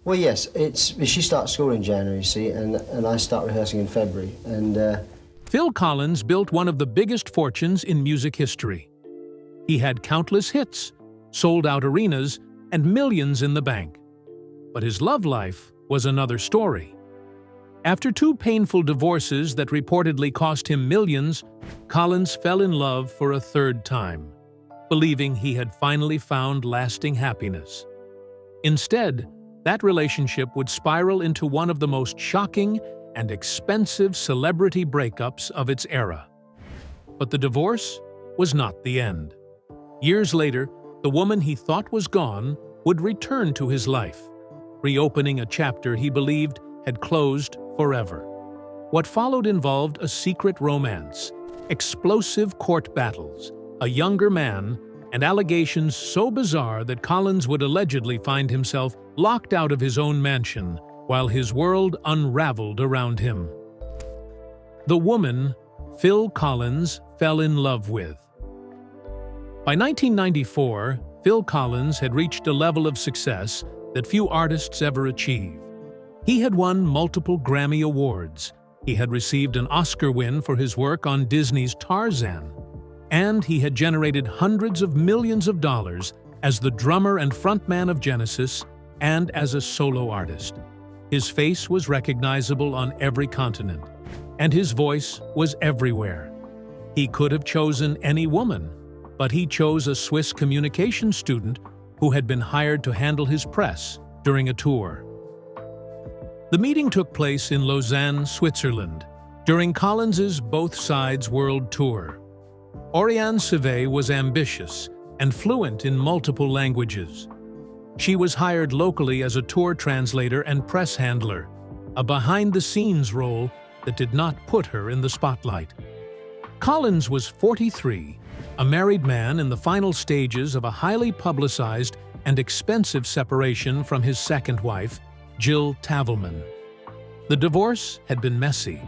Well, yes, she starts school in January, you see, and I start rehearsing in February. Phil Collins built one of the biggest fortunes in music history. He had countless hits, sold out arenas, and millions in the bank. But his love life was another story. After two painful divorces that reportedly cost him millions, Collins fell in love for a third time, believing he had finally found lasting happiness. Instead, that relationship would spiral into one of the most shocking and expensive celebrity breakups of its era. But the divorce was not the end. Years later, the woman he thought was gone would return to his life, reopening a chapter he believed had closed forever. What followed involved a secret romance, explosive court battles, a younger man, and allegations so bizarre that Collins would allegedly find himself locked out of his own mansion while his world unraveled around him. The woman Phil Collins fell in love with. By 1994, Phil Collins had reached a level of success that few artists ever achieve. He had won multiple Grammy Awards, he had received an Oscar win for his work on Disney's Tarzan, and he had generated hundreds of millions of dollars as the drummer and frontman of Genesis and as a solo artist. His face was recognizable on every continent, and his voice was everywhere. He could have chosen any woman, but he chose a Swiss communication student who had been hired to handle his press during a tour. The meeting took place in Lausanne, Switzerland, during Collins's Both Sides World Tour. Oriane Civey was ambitious and fluent in multiple languages. She was hired locally as a tour translator and press handler, a behind-the-scenes role that did not put her in the spotlight. Collins was 43, a married man in the final stages of a highly publicized and expensive separation from his second wife, Jill Tavelman. The divorce had been messy.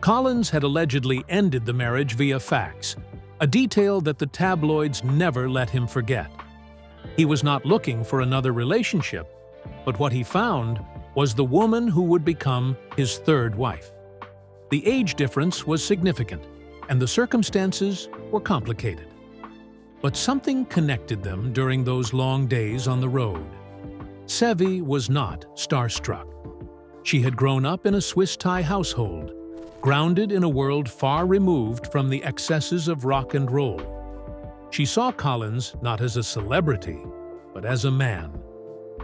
Collins had allegedly ended the marriage via fax, a detail that the tabloids never let him forget. He was not looking for another relationship, but what he found was the woman who would become his third wife. The age difference was significant, and the circumstances were complicated. But something connected them during those long days on the road. Cevey was not starstruck. She had grown up in a Swiss Thai household, grounded in a world far removed from the excesses of rock and roll. She saw Collins not as a celebrity, but as a man.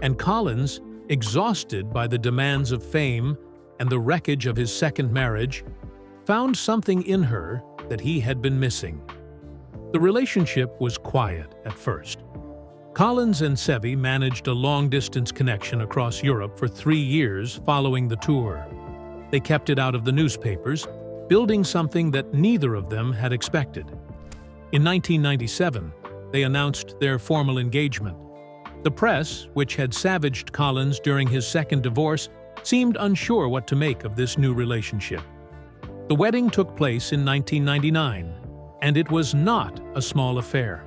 And Collins, exhausted by the demands of fame and the wreckage of his second marriage, found something in her that he had been missing. The relationship was quiet at first. Collins and Cevey managed a long-distance connection across Europe for 3 years following the tour. They kept it out of the newspapers, building something that neither of them had expected. In 1997, they announced their formal engagement. The press, which had savaged Collins during his second divorce, seemed unsure what to make of this new relationship. The wedding took place in 1999, and it was not a small affair.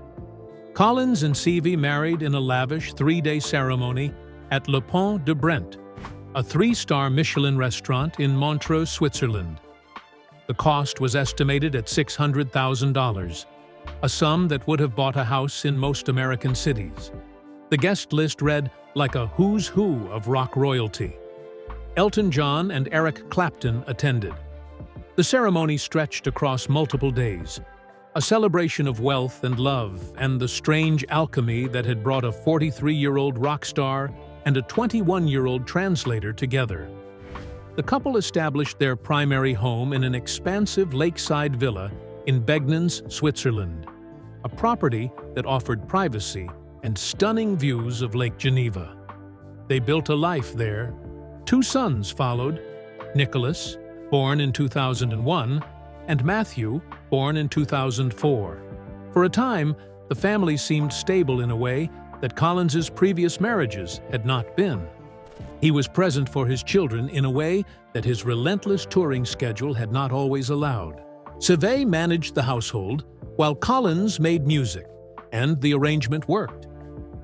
Collins and Cevey married in a lavish 3-day ceremony at Le Pont de Brent, a 3-star Michelin restaurant in Montreux, Switzerland. The cost was estimated at $600,000, a sum that would have bought a house in most American cities. The guest list read like a who's who of rock royalty. Elton John and Eric Clapton attended. The ceremony stretched across multiple days, a celebration of wealth and love and the strange alchemy that had brought a 43-year-old rock star and a 21-year-old translator together. The couple established their primary home in an expansive lakeside villa in Begnans, Switzerland, a property that offered privacy and stunning views of Lake Geneva. They built a life there. 2 sons followed, Nicholas, born in 2001, and Matthew, born in 2004. For a time, the family seemed stable in a way that Collins's previous marriages had not been. He was present for his children in a way that his relentless touring schedule had not always allowed. Cevey managed the household, while Collins made music, and the arrangement worked.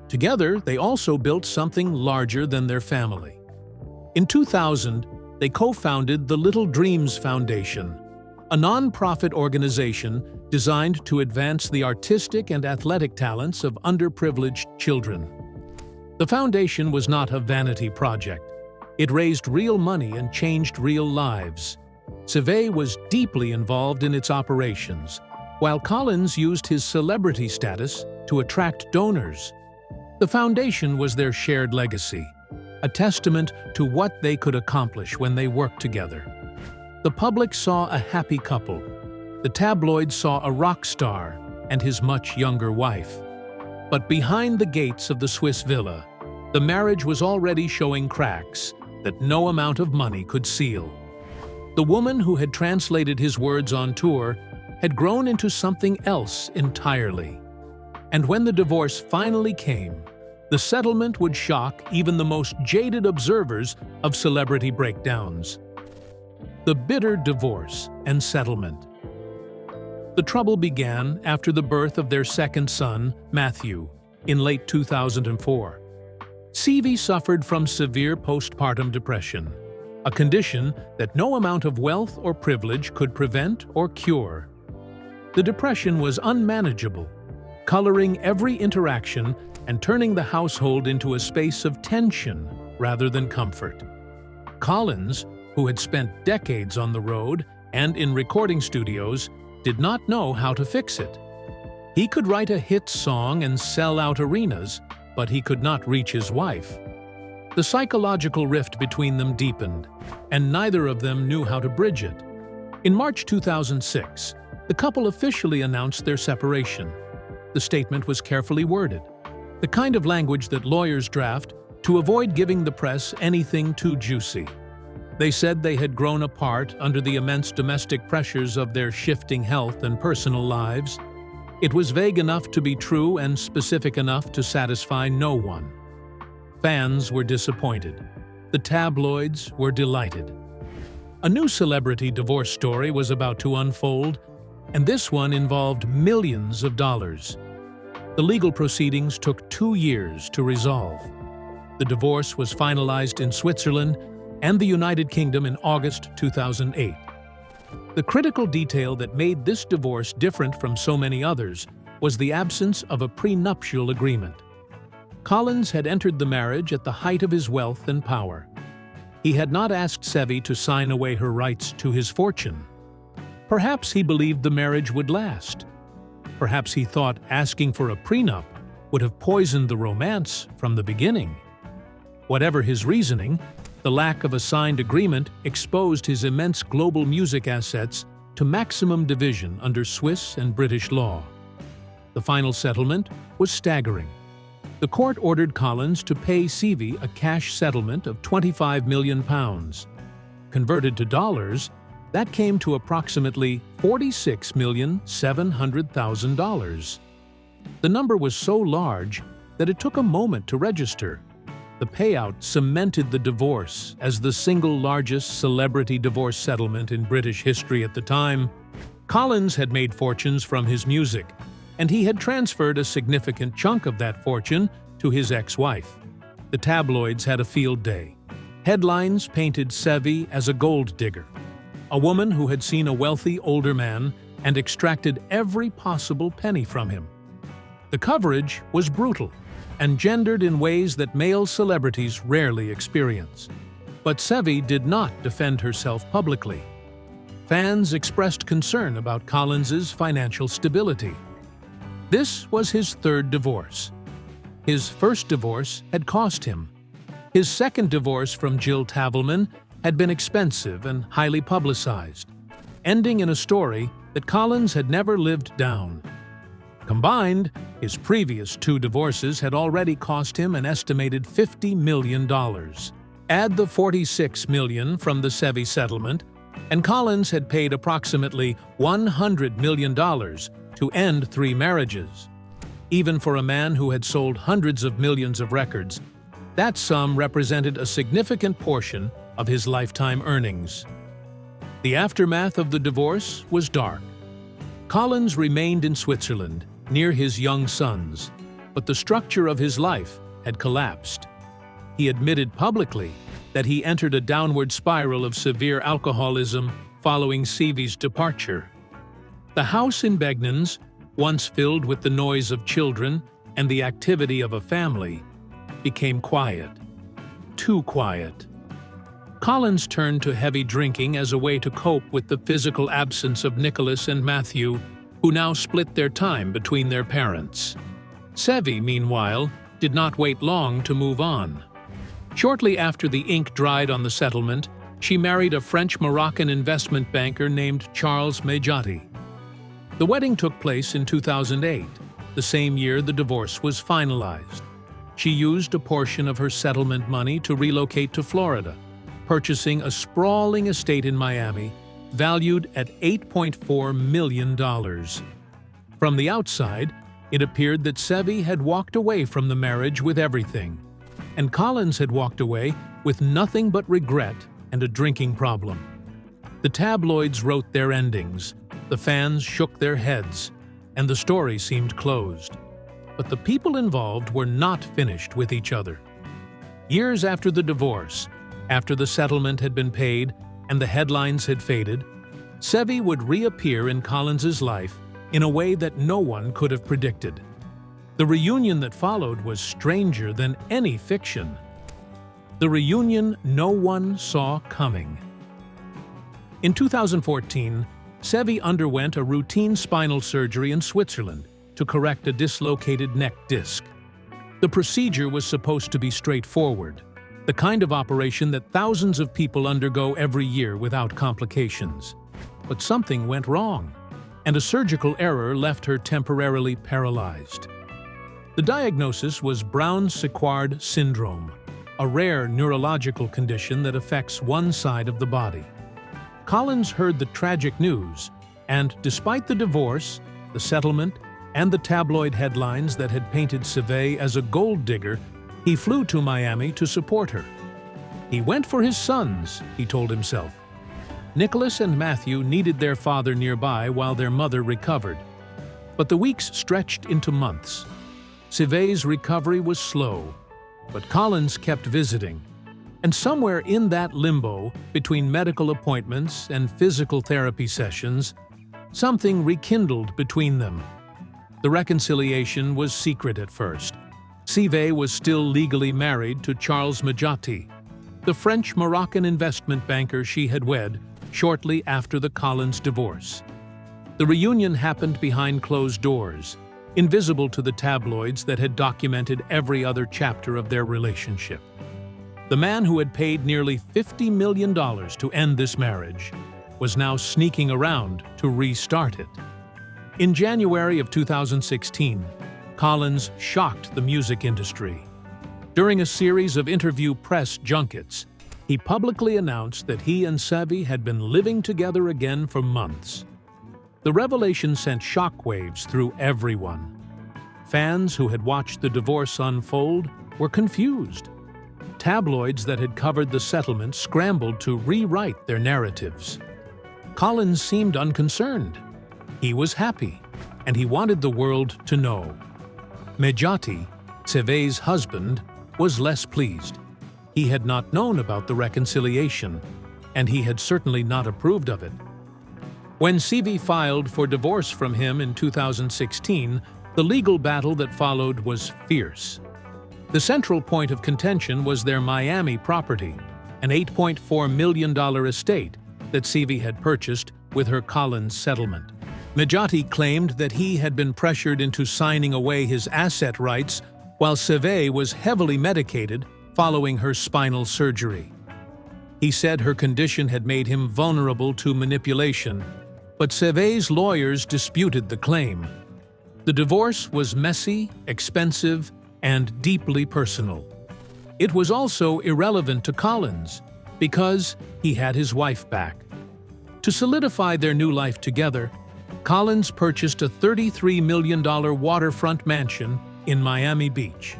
Together, they also built something larger than their family. In 2000, they co-founded the Little Dreams Foundation, a non-profit organization designed to advance the artistic and athletic talents of underprivileged children. The foundation was not a vanity project. It raised real money and changed real lives. Cevey was deeply involved in its operations, while Collins used his celebrity status to attract donors. The foundation was their shared legacy, a testament to what they could accomplish when they worked together. The public saw a happy couple. The tabloids saw a rock star and his much younger wife. But behind the gates of the Swiss villa, the marriage was already showing cracks that no amount of money could seal. The woman who had translated his words on tour had grown into something else entirely. And when the divorce finally came, the settlement would shock even the most jaded observers of celebrity breakdowns. The bitter divorce and settlement. The trouble began after the birth of their second son, Matthew, in late 2004. Cevey suffered from severe postpartum depression, a condition that no amount of wealth or privilege could prevent or cure. The depression was unmanageable, coloring every interaction and turning the household into a space of tension rather than comfort. Collins, who had spent decades on the road and in recording studios, did not know how to fix it. He could write a hit song and sell out arenas, but he could not reach his wife. The psychological rift between them deepened, and neither of them knew how to bridge it. In March 2006, the couple officially announced their separation. The statement was carefully worded, the kind of language that lawyers draft to avoid giving the press anything too juicy. They said they had grown apart under the immense domestic pressures of their shifting health and personal lives. It was vague enough to be true and specific enough to satisfy no one. Fans were disappointed. The tabloids were delighted. A new celebrity divorce story was about to unfold, and this one involved millions of dollars. The legal proceedings took 2 years to resolve. The divorce was finalized in Switzerland and the United Kingdom in August 2008. The critical detail that made this divorce different from so many others was the absence of a prenuptial agreement. Collins had entered the marriage at the height of his wealth and power. He had not asked Cevey to sign away her rights to his fortune. Perhaps he believed the marriage would last. Perhaps he thought asking for a prenup would have poisoned the romance from the beginning. Whatever his reasoning, the lack of a signed agreement exposed his immense global music assets to maximum division under Swiss and British law. The final settlement was staggering. The court ordered Collins to pay Cevey a cash settlement of £25 million. Converted to dollars, that came to approximately $46,700,000. The number was so large that it took a moment to register. The payout cemented the divorce as the single largest celebrity divorce settlement in British history at the time. Collins had made fortunes from his music, and he had transferred a significant chunk of that fortune to his ex-wife. The tabloids had a field day. Headlines painted Cevey as a gold digger, a woman who had seen a wealthy older man and extracted every possible penny from him. The coverage was brutal and gendered in ways that male celebrities rarely experience. But Cevey did not defend herself publicly. Fans expressed concern about Collins's financial stability. This was his third divorce. His first divorce had cost him. His second divorce from Jill Tavelman had been expensive and highly publicized, ending in a story that Collins had never lived down. Combined, his previous 2 divorces had already cost him an estimated $50 million. Add the $46 million from the Cevey settlement, and Collins had paid approximately $100 million to end 3 marriages. Even for a man who had sold hundreds of millions of records, that sum represented a significant portion of his lifetime earnings. The aftermath of the divorce was dark. Collins remained in Switzerland, near his young sons. but the structure of his life had collapsed. He admitted publicly that he entered a downward spiral of severe alcoholism following Sevy's departure. The house in Begnans, once filled with the noise of children and the activity of a family, became quiet. Too quiet. Collins turned to heavy drinking as a way to cope with the physical absence of Nicholas and Matthew, who now split their time between their parents. Sevy, meanwhile, did not wait long to move on. Shortly after the ink dried on the settlement, she married a French-Moroccan investment banker named Charles Medjati. The wedding took place in 2008, the same year the divorce was finalized. She used a portion of her settlement money to relocate to Florida, purchasing a sprawling estate in Miami, valued at $8.4 million. From the outside, it appeared that Sevy had walked away from the marriage with everything, and Collins had walked away with nothing but regret and a drinking problem. The tabloids wrote their endings, the fans shook their heads, and the story seemed closed. But the people involved were not finished with each other. Years after the divorce, after the settlement had been paid and the headlines had faded, Sevy would reappear in Collins's life in a way that no one could have predicted. The reunion that followed was stranger than any fiction. The reunion no one saw coming. In 2014, Sevy underwent a routine spinal surgery in Switzerland to correct a dislocated neck disc. The procedure was supposed to be straightforward, the kind of operation that thousands of people undergo every year without complications. But something went wrong, and a surgical error left her temporarily paralyzed. The diagnosis was Brown-Séquard syndrome, a rare neurological condition that affects one side of the body. Collins heard the tragic news, and despite the divorce, the settlement, and the tabloid headlines that had painted Sevy as a gold digger, he flew to Miami to support her. He went for his sons, he told himself. Nicholas and Matthew needed their father nearby while their mother recovered. But the weeks stretched into months. Sevy's recovery was slow, but Collins kept visiting. And somewhere in that limbo, between medical appointments and physical therapy sessions, something rekindled between them. The reconciliation was secret at first. Sevy was still legally married to Charles Medjati, the French-Moroccan investment banker she had wed shortly after the Collins divorce. The reunion happened behind closed doors, invisible to the tabloids that had documented every other chapter of their relationship. The man who had paid nearly $50 million to end this marriage was now sneaking around to restart it. In January of 2016, Collins shocked the music industry. During a series of interview press junkets, he publicly announced that he and Sevy had been living together again for months. The revelation sent shockwaves through everyone. Fans who had watched the divorce unfold were confused. Tabloids that had covered the settlement scrambled to rewrite their narratives. Collins seemed unconcerned. He was happy, and he wanted the world to know. Medjati, Sevy's husband, was less pleased. He had not known about the reconciliation, and he had certainly not approved of it. When Sevy filed for divorce from him in 2016, the legal battle that followed was fierce. The central point of contention was their Miami property, an $8.4 million estate that Sevy had purchased with her Collins settlement. Medjati claimed that he had been pressured into signing away his asset rights while Sevy was heavily medicated following her spinal surgery. He said her condition had made him vulnerable to manipulation, but Sevy's lawyers disputed the claim. The divorce was messy, expensive, and deeply personal. It was also irrelevant to Collins because he had his wife back. To solidify their new life together, Collins purchased a $33 million waterfront mansion in Miami Beach.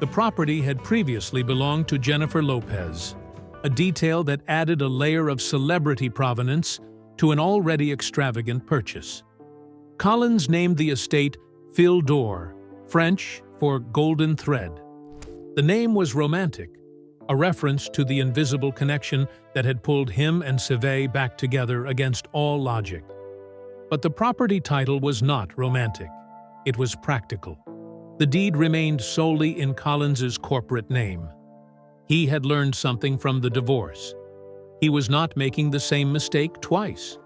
The property had previously belonged to Jennifer Lopez, a detail that added a layer of celebrity provenance to an already extravagant purchase. Collins named the estate Fil d'Or, French for golden thread. The name was romantic, a reference to the invisible connection that had pulled him and Seve back together against all logic. But the property title was not romantic. It was practical. The deed remained solely in Collins's corporate name. He had learned something from the divorce. He was not making the same mistake twice.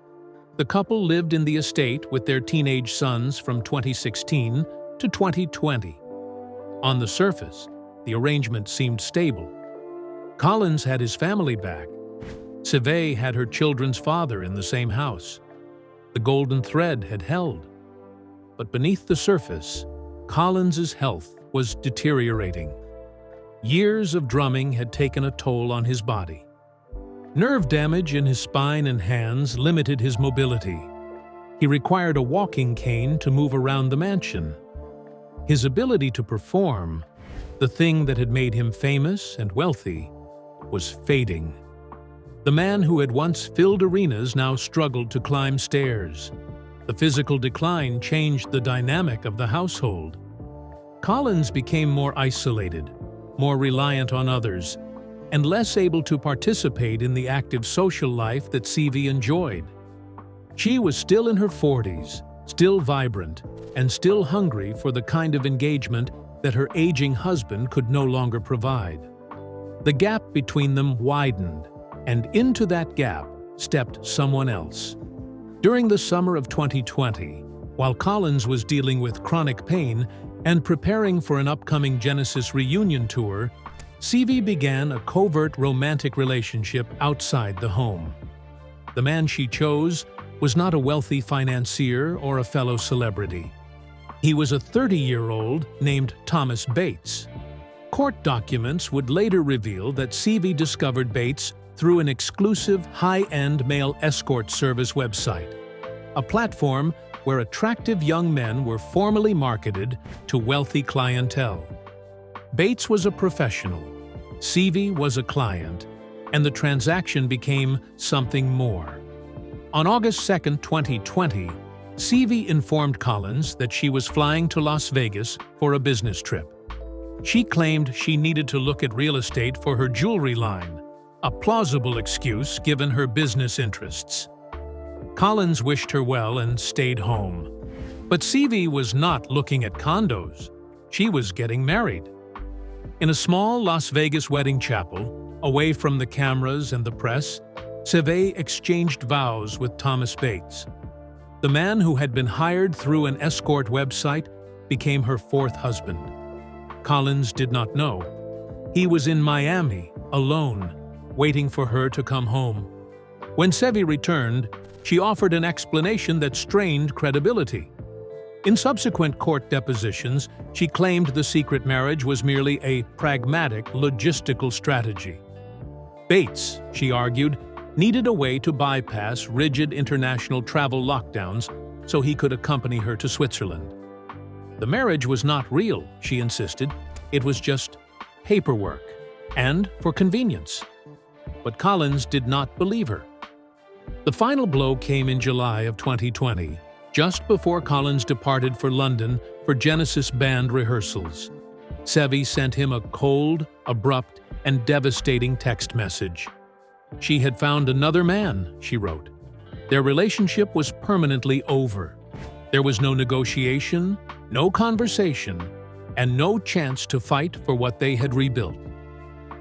The couple lived in the estate with their teenage sons from 2016 to 2020. On the surface, the arrangement seemed stable. Collins had his family back. Seve had her children's father in the same house. The golden thread had held. But beneath the surface, Collins's health was deteriorating. Years of drumming had taken a toll on his body. Nerve damage in his spine and hands limited his mobility. He required a walking cane to move around the mansion. His ability to perform, the thing that had made him famous and wealthy, was fading. The man who had once filled arenas now struggled to climb stairs. The physical decline changed the dynamic of the household. Collins became more isolated, more reliant on others, and less able to participate in the active social life that Seve enjoyed. She was still in her 40s, still vibrant, and still hungry for the kind of engagement that her aging husband could no longer provide. The gap between them widened, and into that gap stepped someone else. During the summer of 2020, while Collins was dealing with chronic pain and preparing for an upcoming Genesis reunion tour, Seve began a covert romantic relationship outside the home. The man she chose was not a wealthy financier or a fellow celebrity. He was a 30-year-old named Thomas Bates. Court documents would later reveal that Seve discovered Bates through an exclusive high-end male escort service website, a platform where attractive young men were formally marketed to wealthy clientele. Bates was a professional, Seve was a client, and the transaction became something more. On August 2, 2020, Seve informed Collins that she was flying to Las Vegas for a business trip. She claimed she needed to look at real estate for her jewelry line, a plausible excuse given her business interests. Collins wished her well and stayed home. But Seve was not looking at condos. She was getting married. In a small Las Vegas wedding chapel, away from the cameras and the press, Seve exchanged vows with Thomas Bates. The man who had been hired through an escort website became her fourth husband. Collins did not know. He was in Miami, alone, waiting for her to come home. When Seve returned, she offered an explanation that strained credibility. In subsequent court depositions, she claimed the secret marriage was merely a pragmatic, logistical strategy. Bates, she argued, needed a way to bypass rigid international travel lockdowns so he could accompany her to Switzerland. The marriage was not real, she insisted. It was just paperwork, and for convenience. But Collins did not believe her. The final blow came in July of 2020, just before Collins departed for London for Genesis band rehearsals. Seve sent him a cold, abrupt, and devastating text message. She had found another man, she wrote. Their relationship was permanently over. There was no negotiation, no conversation, and no chance to fight for what they had rebuilt.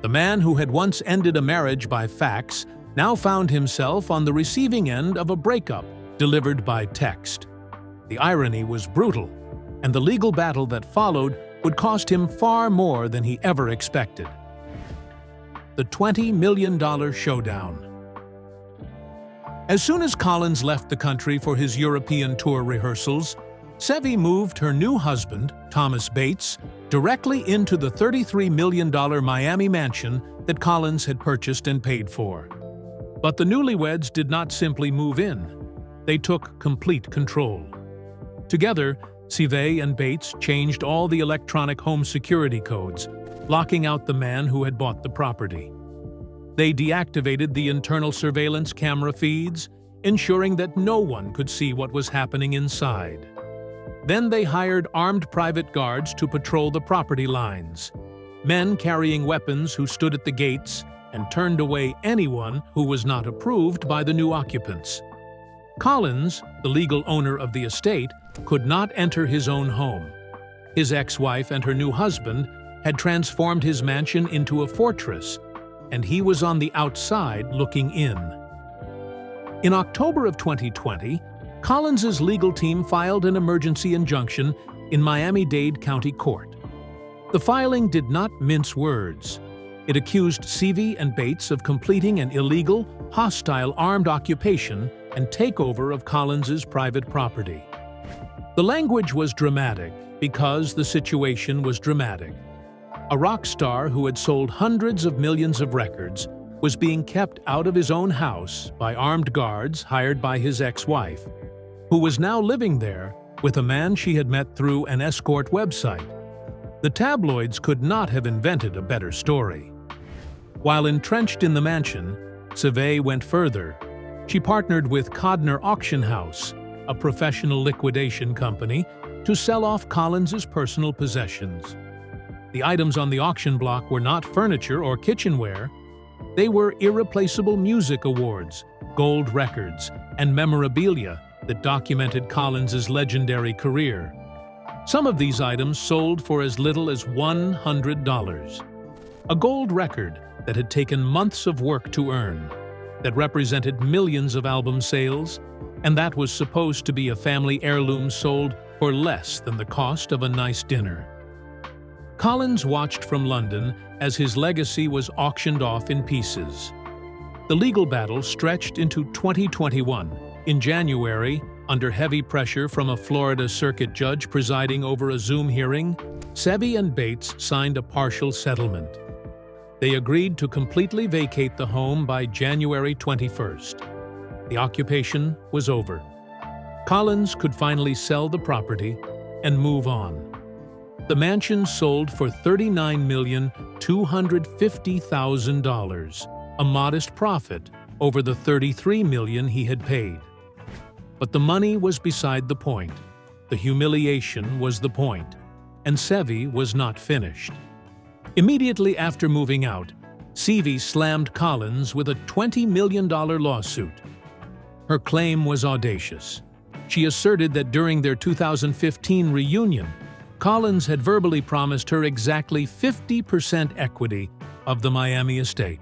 The man who had once ended a marriage by fax now found himself on the receiving end of a breakup delivered by text. The irony was brutal, and the legal battle that followed would cost him far more than he ever expected. The $20 million showdown. As soon as Collins left the country for his European tour rehearsals, Seve moved her new husband, Thomas Bates, directly into the $33 million Miami mansion that Collins had purchased and paid for. But the newlyweds did not simply move in. They took complete control. Together, Seve and Bates changed all the electronic home security codes, locking out the man who had bought the property. They deactivated the internal surveillance camera feeds, ensuring that no one could see what was happening inside. Then they hired armed private guards to patrol the property lines, men carrying weapons who stood at the gates and turned away anyone who was not approved by the new occupants. Collins, the legal owner of the estate, could not enter his own home. His ex-wife and her new husband had transformed his mansion into a fortress, and he was on the outside looking in. In October of 2020, Collins's legal team filed an emergency injunction in Miami-Dade County Court. The filing did not mince words. It accused Seavey and Bates of completing an illegal, hostile armed occupation and takeover of Collins's private property. The language was dramatic because the situation was dramatic. A rock star who had sold hundreds of millions of records was being kept out of his own house by armed guards hired by his ex-wife, who was now living there with a man she had met through an Escort website. The tabloids could not have invented a better story. While entrenched in the mansion, Seavey went further. She partnered with Codner Auction House, a professional liquidation company, to sell off Collins's personal possessions. The items on the auction block were not furniture or kitchenware. They were irreplaceable music awards, gold records, and memorabilia that documented Collins's legendary career. Some of these items sold for as little as $100. A gold record that had taken months of work to earn, that represented millions of album sales, and that was supposed to be a family heirloom sold for less than the cost of a nice dinner. Collins watched from London as his legacy was auctioned off in pieces. The legal battle stretched into 2021. In January, under heavy pressure from a Florida circuit judge presiding over a Zoom hearing, Seavey and Bates signed a partial settlement. They agreed to completely vacate the home by January 21st. The occupation was over. Collins could finally sell the property and move on. The mansion sold for $39,250,000, a modest profit over the $33 million he had paid. But the money was beside the point. The humiliation was the point, and Seavey was not finished. Immediately after moving out, Seavey slammed Collins with a $20 million lawsuit. Her claim was audacious. She asserted that during their 2015 reunion, Collins had verbally promised her exactly 50% equity of the Miami estate.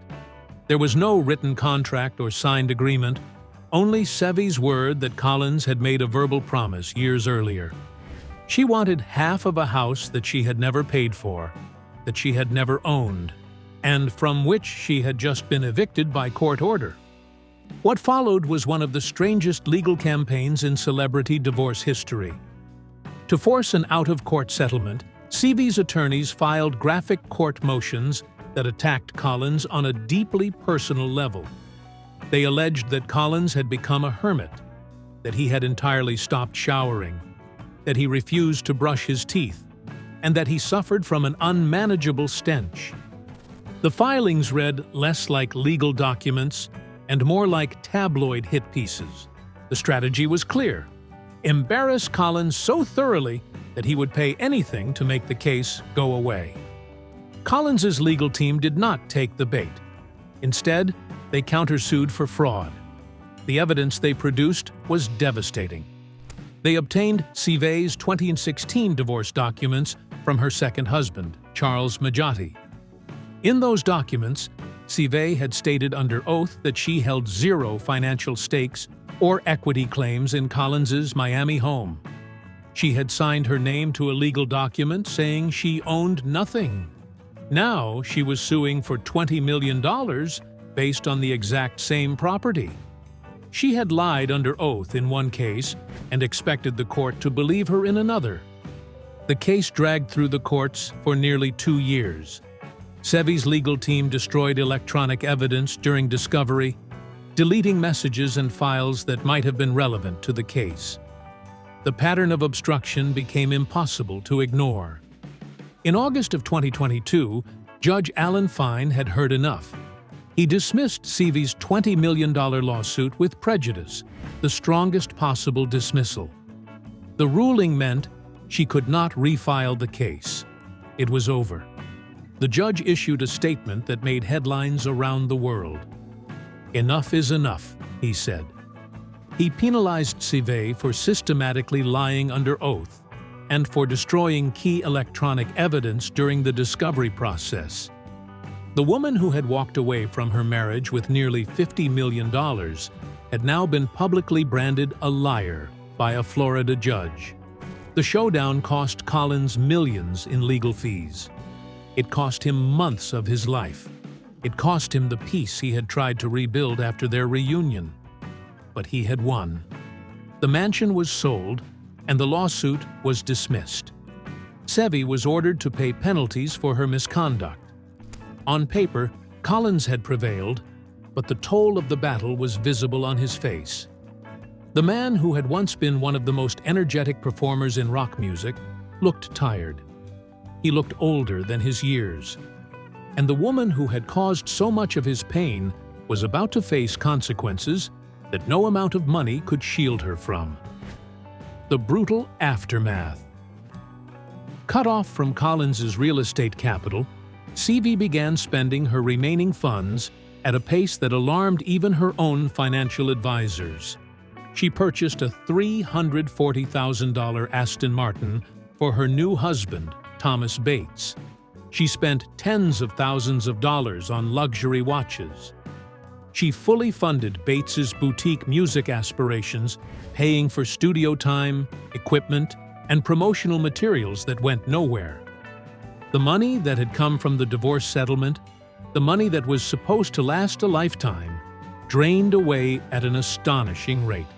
There was no written contract or signed agreement, only Seavey's word that Collins had made a verbal promise years earlier. She wanted half of a house that she had never paid for, that she had never owned, and from which she had just been evicted by court order. What followed was one of the strangest legal campaigns in celebrity divorce history. To force an out-of-court settlement, Seavey's attorneys filed graphic court motions that attacked Collins on a deeply personal level. They alleged that Collins had become a hermit, that he had entirely stopped showering, that he refused to brush his teeth, and that he suffered from an unmanageable stench. The filings read less like legal documents and more like tabloid hit pieces. The strategy was clear: embarrass Collins so thoroughly that he would pay anything to make the case go away. Collins's legal team did not take the bait. Instead, they countersued for fraud. The evidence they produced was devastating. They obtained Seavey's 2016 divorce documents from her second husband, Charles Majati. In those documents, Seavey had stated under oath that she held zero financial stakes or equity claims in Collins's Miami home. She had signed her name to a legal document saying she owned nothing. Now she was suing for $20 million based on the exact same property. She had lied under oath in one case and expected the court to believe her in another. The case dragged through the courts for nearly 2 years. Seavey's legal team destroyed electronic evidence during discovery, deleting messages and files that might have been relevant to the case. The pattern of obstruction became impossible to ignore. In August of 2022, Judge Alan Fine had heard enough. He dismissed Seavey's $20 million lawsuit with prejudice, the strongest possible dismissal. The ruling meant She could not refile the case. It was over. The judge issued a statement that made headlines around the world. "Enough is enough," he said. He penalized Sive for systematically lying under oath and for destroying key electronic evidence during the discovery process. The woman who had walked away from her marriage with nearly $50 million had now been publicly branded a liar by a Florida judge. The showdown cost Collins millions in legal fees. It cost him months of his life. It cost him the peace he had tried to rebuild after their reunion. But he had won. The mansion was sold, and the lawsuit was dismissed. Sevi was ordered to pay penalties for her misconduct. On paper, Collins had prevailed, but the toll of the battle was visible on his face. The man who had once been one of the most energetic performers in rock music looked tired. He looked older than his years. And the woman who had caused so much of his pain was about to face consequences that no amount of money could shield her from. The brutal aftermath. Cut off from Collins's real estate capital, Sive began spending her remaining funds at a pace that alarmed even her own financial advisors. She purchased a $340,000 Aston Martin for her new husband, Thomas Bates. She spent tens of thousands of dollars on luxury watches. She fully funded Bates's boutique music aspirations, paying for studio time, equipment, and promotional materials that went nowhere. The money that had come from the divorce settlement, the money that was supposed to last a lifetime, drained away at an astonishing rate.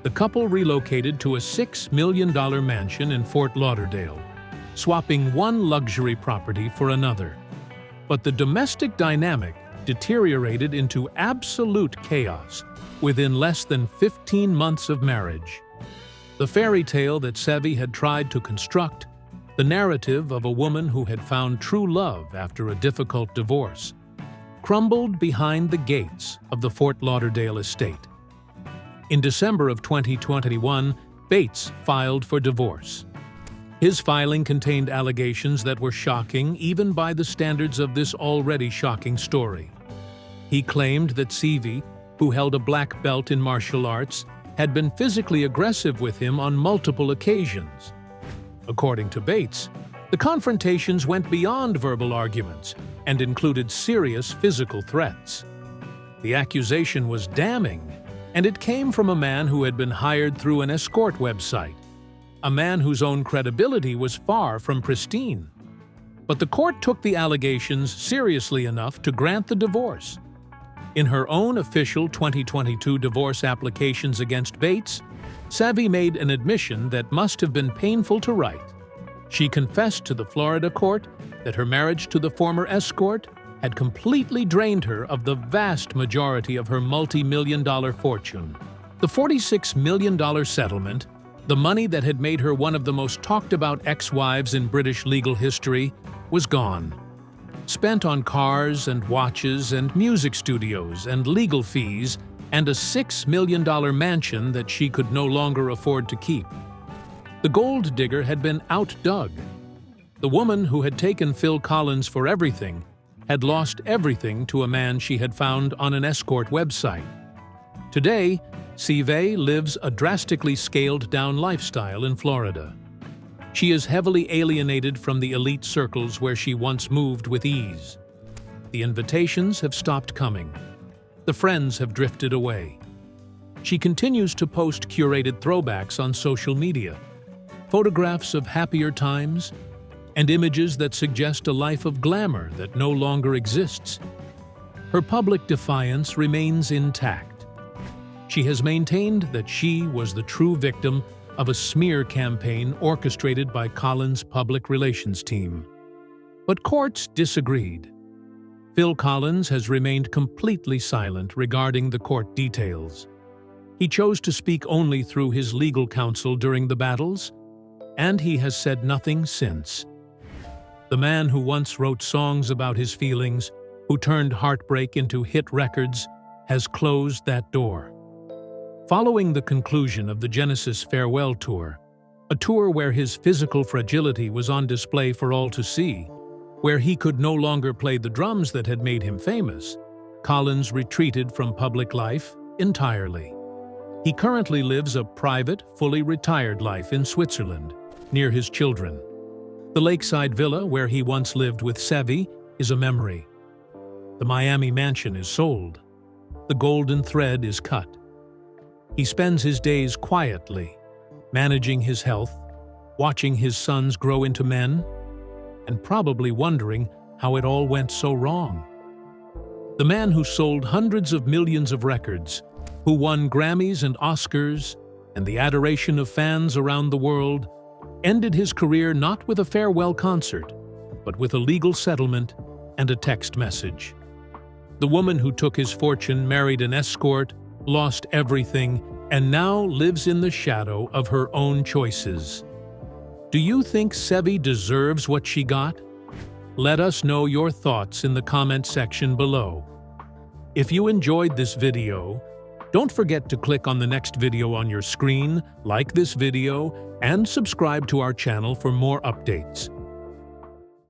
The couple relocated to a $6 million mansion in Fort Lauderdale, swapping one luxury property for another. But the domestic dynamic deteriorated into absolute chaos within less than 15 months of marriage. The fairy tale that Sevi had tried to construct, the narrative of a woman who had found true love after a difficult divorce, crumbled behind the gates of the Fort Lauderdale estate. In December of 2021, Bates filed for divorce. His filing contained allegations that were shocking even by the standards of this already shocking story. He claimed that Sive, who held a black belt in martial arts, had been physically aggressive with him on multiple occasions. According to Bates, the confrontations went beyond verbal arguments and included serious physical threats. The accusation was damning, and it came from a man who had been hired through an Escort website, a man whose own credibility was far from pristine. But the court took the allegations seriously enough to grant the divorce. In her own official 2022 divorce applications against Bates, Sevi made an admission that must have been painful to write. She confessed to the Florida court that her marriage to the former Escort had completely drained her of the vast majority of her multi-million-dollar fortune. The $46 million settlement, the money that had made her one of the most talked-about ex-wives in British legal history, was gone. Spent on cars and watches and music studios and legal fees and a $6 million mansion that she could no longer afford to keep. The gold digger had been outdug. The woman who had taken Phil Collins for everything had lost everything to a man she had found on an Escort website. Today, Sive lives a drastically scaled-down lifestyle in Florida. She is heavily alienated from the elite circles where she once moved with ease. The invitations have stopped coming. The friends have drifted away. She continues to post curated throwbacks on social media, photographs of happier times, and images that suggest a life of glamour that no longer exists. Her public defiance remains intact. She has maintained that she was the true victim of a smear campaign orchestrated by Collins' public relations team. But courts disagreed. Phil Collins has remained completely silent regarding the court details. He chose to speak only through his legal counsel during the battles, and he has said nothing since. The man who once wrote songs about his feelings, who turned heartbreak into hit records, has closed that door. Following the conclusion of the Genesis farewell tour, A tour where his physical fragility was on display for all to see, where he could no longer play the drums that had made him famous. Collins retreated from public life entirely. He currently lives a private, fully retired life in Switzerland, near his children. The lakeside villa where he once lived with Sevi is a memory. The Miami mansion is sold. The golden thread is cut. He spends his days quietly, managing his health, watching his sons grow into men, and probably wondering how it all went so wrong. The man who sold hundreds of millions of records, who won Grammys and Oscars, and the adoration of fans around the world, ended his career not with a farewell concert, but with a legal settlement and a text message. The woman who took his fortune married an escort, lost everything, and now lives in the shadow of her own choices. Do you think Sevi deserves what she got? Let us know your thoughts in the comment section below. If you enjoyed this video, don't forget to click on the next video on your screen, like this video, and subscribe to our channel for more updates.